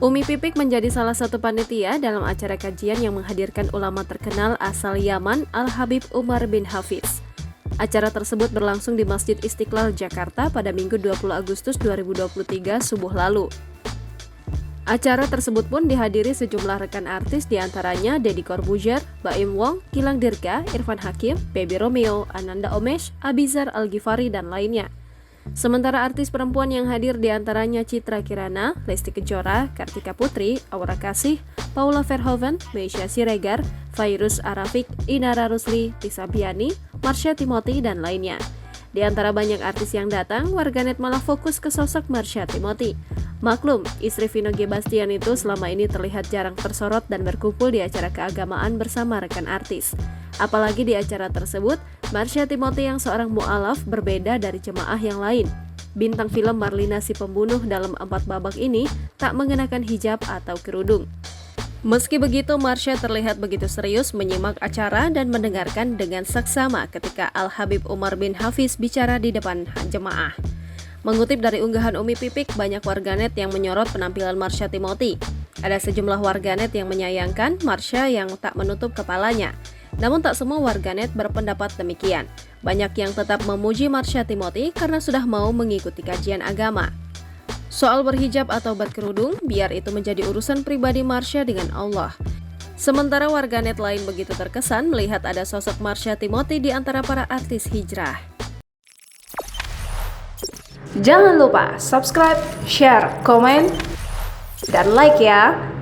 Umi Pipik menjadi salah satu panitia dalam acara kajian yang menghadirkan ulama terkenal asal Yaman Al-Habib Umar bin Hafiz. Acara tersebut berlangsung di Masjid Istiqlal, Jakarta pada Minggu 20 Agustus 2023 subuh lalu. Acara tersebut pun dihadiri sejumlah rekan artis diantaranya Deddy Corbuzier, Baim Wong, Gilang Dirga, Irfan Hakim, Baby Romeo, Ananda Omesh, Abizar Al-Ghifari, dan lainnya. Sementara artis perempuan yang hadir diantaranya Citra Kirana, Lesti Kejora, Kartika Putri, Aura Kasih, Paula Verhoeven, Meisya Siregar, Fairuz Arafik, Inara Rusli, Tisa Biani, Marsha Timothy, dan lainnya. Di antara banyak artis yang datang, warganet malah fokus ke sosok Marsha Timothy. Maklum, istri Vino G. Bastian itu selama ini terlihat jarang tersorot dan berkumpul di acara keagamaan bersama rekan artis. Apalagi di acara tersebut, Marsha Timothy yang seorang mu'alaf berbeda dari jemaah yang lain. Bintang film Marlina si pembunuh dalam 4 babak ini tak mengenakan hijab atau kerudung. Meski begitu, Marsha terlihat begitu serius menyimak acara dan mendengarkan dengan seksama ketika Al-Habib Umar bin Hafiz bicara di depan jemaah. Mengutip dari unggahan Umi Pipik, banyak warganet yang menyorot penampilan Marsha Timothy. Ada sejumlah warganet yang menyayangkan Marsha yang tak menutup kepalanya. Namun tak semua warganet berpendapat demikian. Banyak yang tetap memuji Marsha Timothy karena sudah mau mengikuti kajian agama. Soal berhijab atau berkerudung, biar itu menjadi urusan pribadi Marsha dengan Allah. Sementara warganet lain begitu terkesan melihat ada sosok Marsha Timothy di antara para artis hijrah. Jangan lupa subscribe, share, komen, dan like ya!